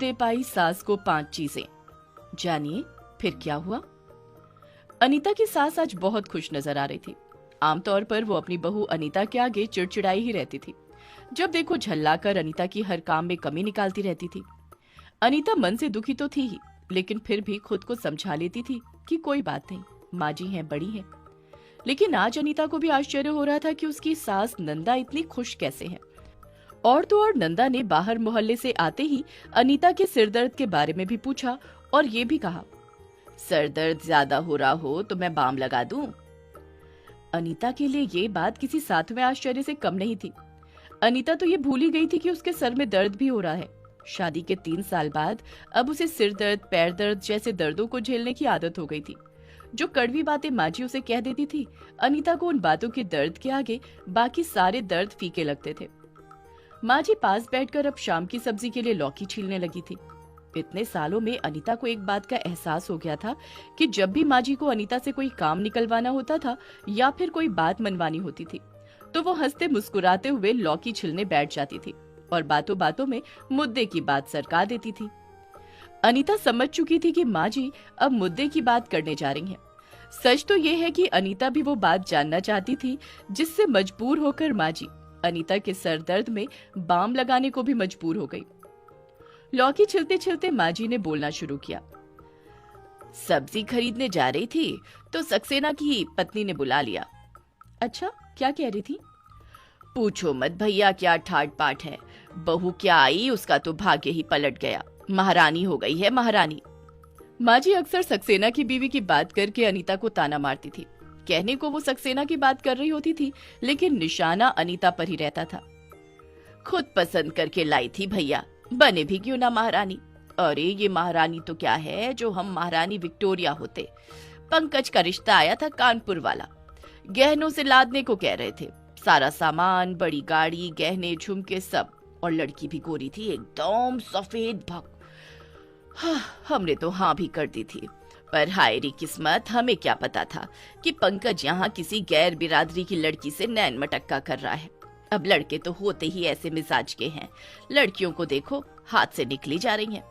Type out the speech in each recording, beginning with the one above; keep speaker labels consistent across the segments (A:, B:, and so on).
A: दे पाई सास को 5 चीजें। जानिए फिर क्या हुआ। अनीता की सास आज बहुत खुश नजर आ रही थी। आमतौर पर वो अपनी बहू अनीता के आगे चिड़चिड़ाई ही रहती थी। जब देखो झल्लाकर अनीता की हर काम में कमी निकालती रहती थी। अनीता मन से दुखी तो थी ही, लेकिन फिर भी खुद को समझा लेती थी कि कोई बात नहीं, माँ जी हैं, बड़ी हैं। लेकिन आज अनीता को भी आश्चर्य हो रहा था कि उसकी सास नंदा इतनी खुश कैसे है। और तो और नंदा ने बाहर मोहल्ले से आते ही अनीता के सिरदर्द के बारे में भी पूछा और ये भी कहा, सर दर्द ज्यादा हो रहा हो तो मैं बाम लगा दूं। अनीता के लिए ये बात किसी 7वें आश्चर्य से कम नहीं थी। अनीता तो ये भूल ही गई थी कि उसके सर में दर्द भी हो रहा है। शादी के 3 साल बाद अब उसे सिर दर्द, पैर दर्द जैसे दर्दों को झेलने की आदत हो गई थी। जो कड़वी बातें माँ जी उसे कह देती थी, अनीता को उन बातों के दर्द के आगे बाकी सारे दर्द फीके लगते थे। माँ जी पास बैठकर अब शाम की सब्जी के लिए लौकी छीलने लगी थी। इतने सालों में अनीता को एक बात का एहसास हो गया था कि जब भी माँ जी को अनीता से कोई काम निकलवाना होता था या फिर कोई बात मनवानी होती थी, तो वो हंसते मुस्कुराते हुए लौकी छिलने बैठ जाती थी और बातों बातों में मुद्दे की बात सरका देती थी। अनीता समझ चुकी थी कि माँ जी अब मुद्दे की बात करने जा रही हैं। सच तो ये है कि अनीता भी वो बात जानना चाहती थी जिससे मजबूर होकर माँ जी अनीता के सर दर्द में बाम लगाने को भी मजबूर हो गई। लौकी छिलते छिलते माँ जी ने बोलना शुरू किया, सब्जी खरीदने जा रही थी तो सक्सेना की पत्नी ने बुला लिया। अच्छा, क्या कह रही थी? पूछो मत भैया, क्या ठाट पाठ है। बहू क्या आई, उसका तो भाग्य ही पलट गया। महारानी हो गई है, महारानी। माँ जी अक्सर सक्सेना की बीवी की बात करके अनीता को ताना मारती थी। कहने को वो सक्सेना की बात कर रही होती थी, लेकिन निशाना अनीता पर ही रहता था। खुद पसंद करके लाई थी भैया, बने भी क्यों ना महारानी। अरे ये महारानी तो क्या है, जो हम महारानी विक्टोरिया होते। पंकज का रिश्ता आया था, कानपुर वाला। गहनों से लादने को कह रहे थे, सारा सामान, बड़ी गाड़ी, गहने, झुमके सब। और लड़की भी गोरी थी, एकदम सफेद भक। हमने तो हाँ भी कर दी थी, पर हाय री किस्मत, हमें क्या पता था कि पंकज यहाँ किसी गैर बिरादरी की लड़की से नैन मटक्का कर रहा है। अब लड़के तो होते ही ऐसे मिजाज के हैं, लड़कियों को देखो हाथ से निकली जा रही हैं।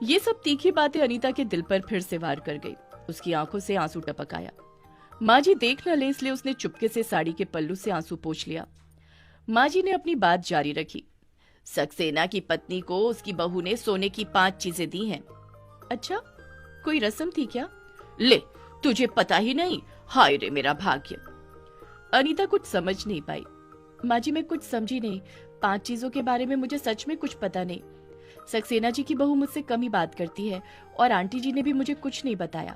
A: ये सब तीखी बातें अनीता के दिल पर फिर से वार कर गई। उसकी आंखों से आंसू टपक आया। माँ जी देख न ले इसलिए उसने चुपके से साड़ी के पल्लू से आंसू पोंछ लिया। माँ जी ने अपनी बात जारी रखी, सक्सेना की पत्नी को उसकी बहू ने सोने की 5 चीजें दी हैं। अच्छा, कोई रस्म थी क्या? ले, तुझे पता ही नहीं, हाय रे मेरा भाग्य। अनीता कुछ समझ नहीं पाई। माँ जी मैं कुछ समझी नहीं, 5 चीजों के बारे में मुझे सच में कुछ पता नहीं। सक्सेना जी की बहू मुझसे कम ही बात करती है और आंटी जी ने भी मुझे कुछ नहीं बताया।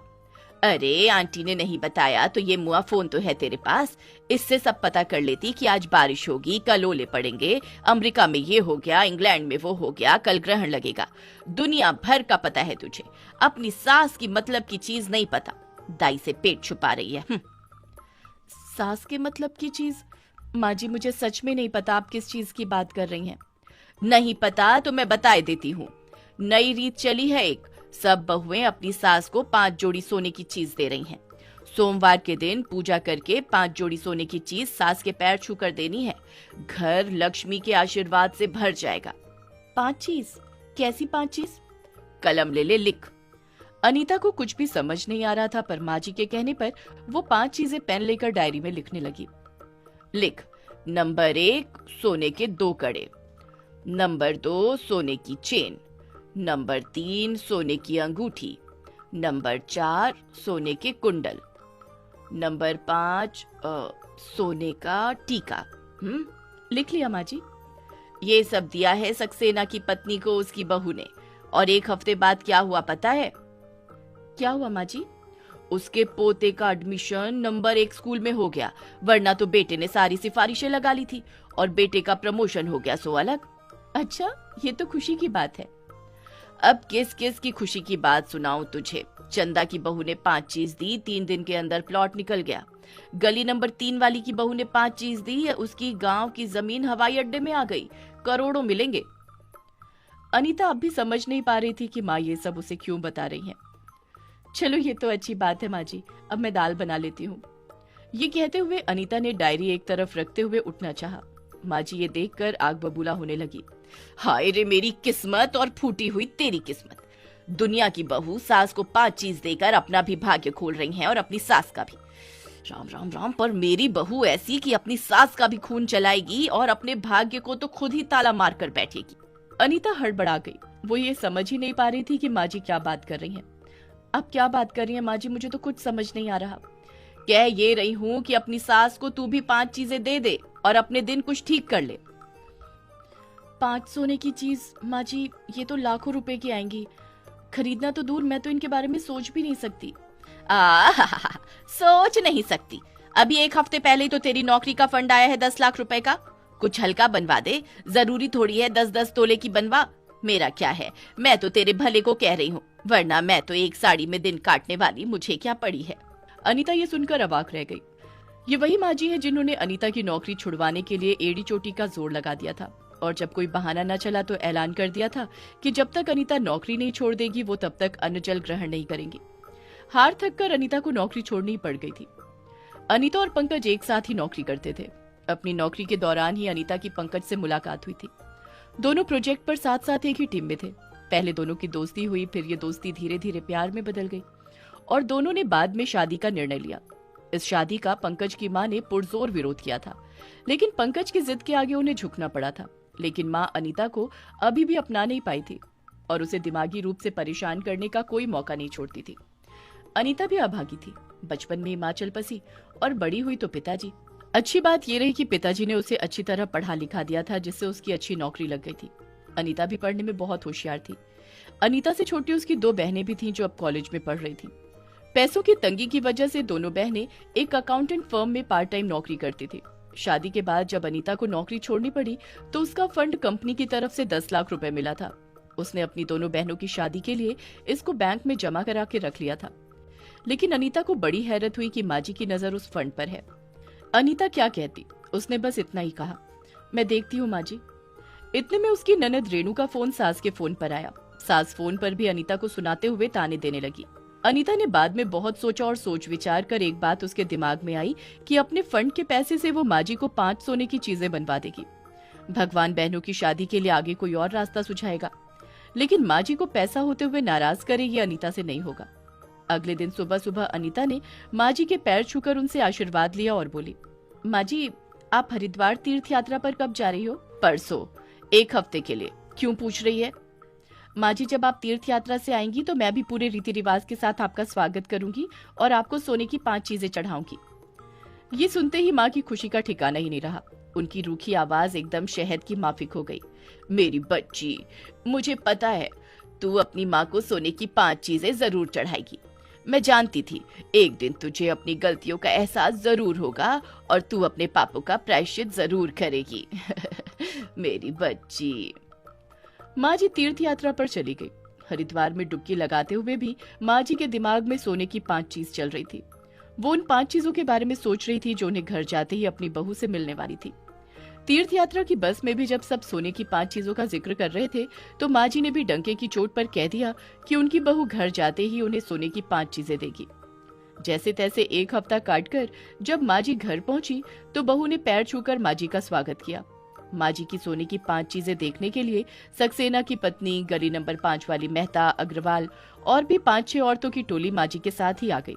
A: अरे आंटी ने नहीं बताया तो ये मुआ फोन तो है तेरे पास, इससे सब पता कर लेती कि आज बारिश होगी, कल ओले पड़ेंगे, अमेरिका में ये हो गया, इंग्लैंड में वो हो गया, कल ग्रहण लगेगा। दुनिया भर का पता है तुझे, अपनी सास की मतलब की चीज नहीं पता। दाई से पेट छुपा रही है। सास के मतलब की चीज? माँ जी मुझे सच में नहीं पता आप किस चीज की बात कर रही हैं। नहीं पता तो मैं बताए देती हूँ। नई रीत चली है एक, सब बहुएं अपनी सास को 5 जोड़ी सोने की चीज दे रही हैं। सोमवार के दिन पूजा करके 5 जोड़ी सोने की चीज सास के पैर छू कर देनी है। घर लक्ष्मी के आशीर्वाद से भर जाएगा। 5 चीज? कैसी 5 चीज? कलम ले ले, लिख। अनीता को कुछ भी समझ नहीं आ रहा था, पर माँ जी के कहने पर वो 5 चीजें पेन लेकर डायरी में लिखने लगी। लिख, नंबर 1 सोने के 2 कड़े, नंबर 2 सोने की चेन, नंबर 3 सोने की अंगूठी, नंबर 4 सोने के कुंडल, नंबर 5 सोने का टीका। लिख लिया माँ जी। ये सब दिया है सक्सेना की पत्नी को उसकी बहू ने। और 1 हफ्ते बाद क्या हुआ पता है? क्या हुआ माँ जी? उसके पोते का एडमिशन नंबर 1 स्कूल में हो गया, वरना तो बेटे ने सारी सिफारिशें लगा ली थी और बेटे का प्रमोशन हो गया सो अलग। अच्छा, ये तो खुशी की बात है। अब किस किस की खुशी की बात सुनाऊं तुझे। चंदा की बहू ने 5 चीज दी, 3 दिन के अंदर प्लॉट निकल गया। गली नंबर 3 वाली की बहू ने 5 चीज दी, उसकी गांव की जमीन हवाई अड्डे में आ गई, करोड़ों मिलेंगे। अनीता अब भी समझ नहीं पा रही थी कि माँ ये सब उसे क्यों बता रही हैं। चलो ये तो अच्छी बात है माँ जी, अब मैं दाल बना लेती हूँ। ये कहते हुए अनीता ने डायरी एक तरफ रखते हुए उठना चाहा। माँ जी ये देखकर आग बबूला होने लगी। हाय रे मेरी किस्मत और फूटी हुई तेरी किस्मत। दुनिया की बहू सास को 5 चीज देकर अपना भी भाग्य खोल रही है और अपनी सास का भी। राम राम राम, पर मेरी बहू ऐसी कि अपनी सास का भी खून चलाएगी और अपने भाग्य को तो खुद ही ताला मार कर बैठेगी। अनीता हड़बड़ा गई। वो ये समझ ही नहीं पा रही थी कि माँ जी क्या बात कर रही हैं। अब क्या बात कर रही है माँ जी, मुझे तो कुछ समझ नहीं आ रहा। कह ये रही हूँ कि अपनी सास को तू भी 5 चीजें दे दे और अपने दिन कुछ ठीक कर ले। 5 सोने की चीज माँ जी, ये तो लाखों रुपए की आएंगी। खरीदना तो दूर, मैं तो इनके बारे में सोच भी नहीं सकती। सोच नहीं सकती? अभी 1 हफ्ते पहले ही तो तेरी नौकरी का फंड आया है 10 लाख रुपए का। कुछ हल्का बनवा दे, जरूरी थोड़ी है 10-10 तोले की बनवा। मेरा क्या है, मैं तो तेरे भले को कह रही हूँ, वरना मैं तो एक साड़ी में दिन काटने वाली, मुझे क्या पड़ी है। अनीता ये सुनकर अवाक रह गई। ये वही माँ जी है जिन्होंने अनीता की नौकरी छुड़वाने के लिए एड़ी चोटी का जोर लगा दिया था, और जब कोई बहाना न चला तो ऐलान कर दिया था कि जब तक अनीता नौकरी नहीं छोड़ देगी वो तब तक अन्न जल ग्रहण नहीं करेंगी। हार थक कर अनीता को नौकरी छोड़नी पड़ गई थी। अनीता और पंकज एक साथ ही नौकरी करते थे। अपनी नौकरी के दौरान ही अनीता की पंकज से मुलाकात हुई थी। दोनों प्रोजेक्ट पर साथ साथ एक ही टीम में थे। पहले दोनों की दोस्ती हुई, फिर ये दोस्ती धीरे धीरे प्यार में बदल गई और दोनों ने बाद में शादी का निर्णय लिया। इस शादी का पंकज की मां ने पुरजोर विरोध किया था, लेकिन पंकज की जिद के आगे उन्हें झुकना पड़ा था। लेकिन मां अनीता को अभी भी अपना नहीं पाई थी और उसे दिमागी रूप से परेशान करने का कोई मौका नहीं छोड़ती थी। अनीता भी अभागी थी। बचपन में हिमाचल पसी और बड़ी हुई तो पिताजी। अच्छी बात ये रही कि पिताजी ने उसे अच्छी तरह पढ़ा लिखा दिया था, जिससे उसकी अच्छी नौकरी लग गई थी। अनीता भी पढ़ने में बहुत होशियार थी। अनीता से छोटी उसकी 2 बहनें भी थीं जो अब कॉलेज में पढ़ रही थीं। पैसों की तंगी की वजह से दोनों बहनें एक अकाउंटेंट फर्म में पार्ट टाइम नौकरी करती थी। शादी के बाद जब अनीता को नौकरी छोड़नी पड़ी तो उसका फंड कंपनी की तरफ से 10 लाख रुपए मिला था। उसने अपनी दोनों बहनों की शादी के लिए इसको बैंक में जमा करा के रख लिया था। लेकिन अनीता को बड़ी हैरत हुई कि माँ जी की नजर उस फंड पर है। अनीता क्या कहती, उसने बस इतना ही कहा, मैं देखती हूँ माँ जी। इतने में उसकी ननद रेणु का फोन सास के फोन पर आया। सास फोन पर भी अनीता को सुनाते हुए ताने देने लगी। अनीता ने बाद में बहुत सोचा और सोच विचार कर एक बात उसके दिमाग में आई कि अपने फंड के पैसे से वो माँ जी को 5 सोने की चीजें बनवा देगी। भगवान बहनों की शादी के लिए आगे कोई और रास्ता सुझाएगा, लेकिन माँ जी को पैसा होते हुए नाराज करे ये अनीता से नहीं होगा। अगले दिन सुबह सुबह अनीता ने माँ जी के पैर छूकर उनसे आशीर्वाद लिया और बोली, माँ जी आप हरिद्वार तीर्थ यात्रा पर कब जा रही हो? परसों, 1 हफ्ते के लिए। क्यों पूछ रही है? माँ जी जब आप तीर्थ यात्रा से आएंगी तो मैं भी पूरे रीति रिवाज के साथ आपका स्वागत करूंगी और आपको सोने की 5 चीजें चढ़ाऊंगी। ये सुनते ही माँ की खुशी का ठिकाना ही नहीं रहा। उनकी रूखी आवाज एकदम शहद की माफिक हो गई। मेरी बच्ची, मुझे पता है तू अपनी माँ को सोने की 5 चीजें जरूर चढ़ाएगी। मैं जानती थी एक दिन तुझे अपनी गलतियों का एहसास जरूर होगा और तू अपने पापों का प्रायश्चित जरूर करेगी। मेरी बच्ची। माँ जी तीर्थ यात्रा पर चली गई। हरिद्वार में डुबकी लगाते हुए भी माँ जी के दिमाग में सोने की 5 चीज चल रही थी। वो उन 5 चीजों के बारे में सोच रही थी जो उन्हें घर जाते ही अपनी बहू से मिलने वाली थी। तीर्थ यात्रा की बस में भी जब सब सोने की 5 चीजों का जिक्र कर रहे थे तो माँ जी ने भी डंके की चोट पर कह दिया कि उनकी बहू घर जाते ही उन्हें सोने की 5 चीजें देगी। जैसे तैसे 1 हफ्ता काटकर जब माँ जी घर पहुंची तो बहू ने पैर छूकर माँ जी का स्वागत किया। माँ जी की सोने की 5 चीजें देखने के लिए सक्सेना की पत्नी, गली नंबर 5 वाली मेहता, अग्रवाल और भी 5-6 औरतों की टोली माँ जी के साथ ही आ गई।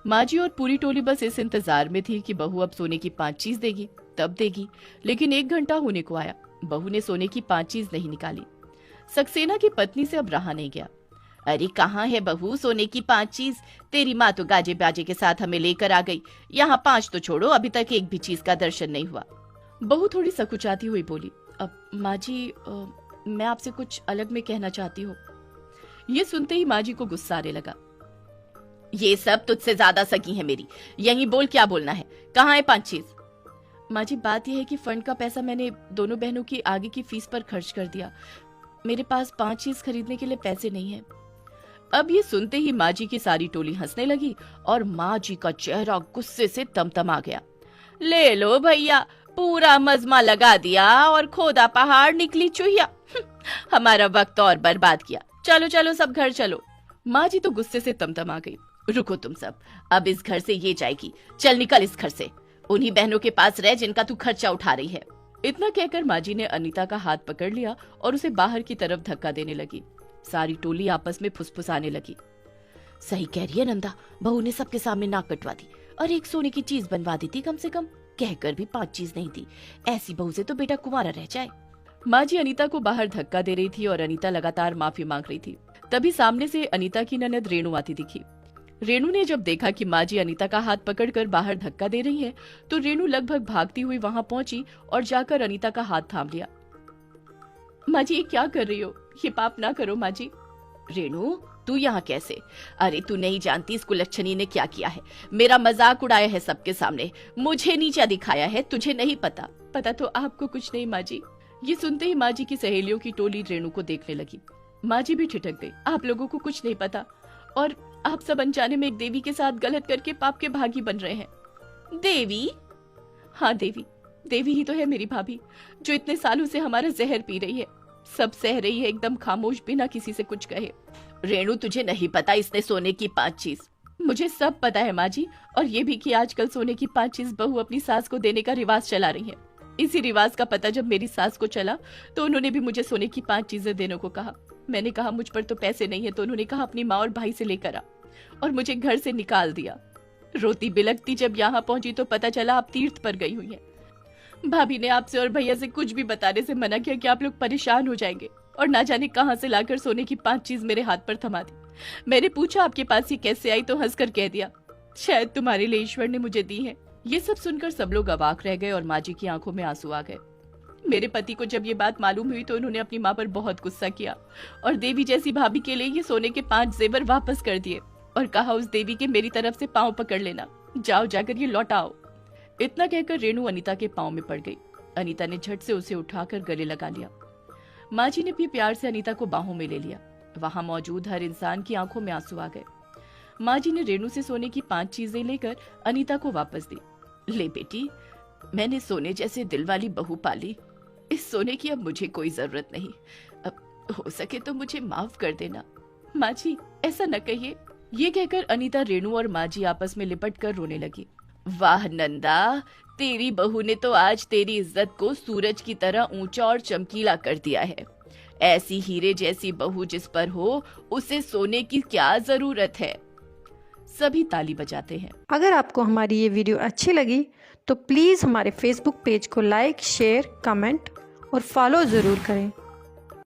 A: माँ जी और पूरी टोली बस इस इंतजार में थी कि बहू अब सोने की 5 चीज देगी, तब देगी। लेकिन 1 घंटा होने को आया, बहू ने सोने की 5 चीज नहीं निकाली। सक्सेना की पत्नी से अब रहा नहीं गया। अरे कहाँ है बहू सोने की 5 चीज? तेरी माँ तो गाजे बाजे के साथ हमें लेकर आ गई, यहाँ 5 तो छोड़ो, अभी तक एक भी चीज का दर्शन नहीं हुआ। बहू थोड़ी सकुचाती हुई बोली, अब माँ जी मैं आपसे कुछ अलग में कहना चाहती हूँ। ये सुनते ही माँ जी को गुस्सा आने लगा। ये सब तुझसे ज्यादा सगी है मेरी, यही बोल, क्या बोलना है? कहाँ है 5 चीज? माँ जी बात यह है कि फंड का पैसा मैंने दोनों बहनों की आगे की फीस पर खर्च कर दिया। मेरे पास 5 चीज खरीदने के लिए पैसे नहीं है। अब ये सुनते ही माँ जी की सारी टोली हंसने लगी और माँ जी का चेहरा गुस्से से तमतमा गया। ले लो भैया, पूरा मजमा लगा दिया और खोदा पहाड़ निकली चुहिया। हमारा वक्त और बर्बाद किया। चलो चलो सब घर चलो। माँ जी तो गुस्से से तमतमा गई। रुको तुम सब, अब इस घर से ये जाएगी। चल निकल इस घर से, उन्हीं बहनों के पास रह जिनका तू खर्चा उठा रही है। इतना कहकर माँ जी ने अनीता का हाथ पकड़ लिया और उसे बाहर की तरफ धक्का देने लगी। सारी टोली आपस में फुसफुसाने लगी।
B: सही कह रही है नंदा, बहू ने सबके सामने नाक कटवा दी और एक सोने की चीज बनवा दी थी, कम से कम कहकर भी 5 चीज नहीं दी। ऐसी बहू से तो बेटा कुंवारा रह जाए।
A: माँ जी अनीता को बाहर धक्का दे रही थी और अनीता लगातार माफी मांग रही थी। तभी सामने से अनीता की ननद रेणु आती दिखी। रेणु ने जब देखा कि माँ जी अनीता का हाथ पकड़कर बाहर धक्का दे रही है, तो रेणु लगभग भागती हुई वहां पहुंची और जाकर अनीता का हाथ थाम लिया। माँ जी, ये क्या कर रही हो? ये पाप ना करो माँ जी।
B: रेणु, तू यहाँ कैसे? अरे तू नहीं जानती इस कुलच्छनी ने क्या किया है। मेरा मजाक उड़ाया है सबके सामने, मुझे नीचा दिखाया है, तुझे नहीं पता?
A: पता तो आपको कुछ नहीं माँ जी। ये सुनते ही माँ जी की सहेलियों की टोली रेणु को देखने लगी। माँ जी भी ठिठक गई। आप लोगों को कुछ नहीं पता और आप सब अनजाने में एक देवी के साथ गलत करके पाप के भागी बन रहे हैं।
B: देवी?
A: हाँ देवी, देवी ही तो है मेरी भाभी, जो इतने सालों से हमारा जहर पी रही है। सब सह रही है एकदम खामोश, बिना किसी से कुछ कहे।
B: रेणु, तुझे नहीं पता इसने सोने की 5 चीज?
A: मुझे सब पता है माँ जी, और ये भी कि आजकल सोने की 5 चीज बहू अपनी सास को देने का रिवाज चला रही है। इसी रिवाज का पता जब मेरी सास को चला तो उन्होंने भी मुझे सोने की 5 चीजें देने को कहा। मैंने कहा मुझ पर तो पैसे नहीं है, तो उन्होंने कहा अपनी माँ और भाई से लेकर आ, और मुझे घर से निकाल दिया। रोती बिलखती जब यहाँ पहुंची तो पता चला आप तीर्थ पर गई हुई हैं। भाभी ने आपसे और भैया से कुछ भी बताने से मना किया कि आप लोग परेशान हो जाएंगे, और ना जाने कहां से लाकर सोने की 5 चीज मेरे हाथ पर थमा दी। मैंने पूछा आपके पास ये कैसे आई, तो हंसकर कह दिया शायद तुम्हारे लिए ईश्वर ने मुझे दी है। ये सब सुनकर सब लोग अवाक रह गए और माँ जी की आंखों में आंसू आ गए। मेरे पति को जब ये बात मालूम हुई तो उन्होंने अपनी माँ पर बहुत गुस्सा किया और देवी जैसी भाभी के लिए ये सोने के 5 जेवर वापस कर दिए और कहा उस देवी के मेरी तरफ से पांव पकड़ लेना, जाओ जाकर ये लौटाओ। इतना कहकर रेणु अनीता के पांव में पड़ गई। अनीता ने झट से उसे उठाकर गले लगा लिया। माँ जी ने भी प्यार से अनीता को बाहों में ले लिया। वहां मौजूद हर इंसान की आंखों में आंसू आ गए। माँ जी ने रेणु से सोने की 5 चीजें लेकर अनीता को वापस दी।
B: ले बेटी, मैंने सोने जैसे दिल वाली बहू पाली, इस सोने की अब मुझे कोई जरूरत नहीं। अब हो सके तो मुझे माफ कर देना।
A: माँ जी, ऐसा न कहिए। ये कहकर अनीता, रेणु और माँ जी आपस में लिपट कर रोने लगी।
B: वाह नंदा, तेरी बहू ने तो आज तेरी इज्जत को सूरज की तरह ऊंचा और चमकीला कर दिया है। ऐसी हीरे जैसी बहू जिस पर हो, उसे सोने की क्या जरूरत है।
A: सभी ताली बजाते हैं।
C: अगर आपको हमारी ये वीडियो अच्छी लगी तो प्लीज़ हमारे फेसबुक पेज को लाइक, शेयर, कमेंट और फॉलो ज़रूर करें।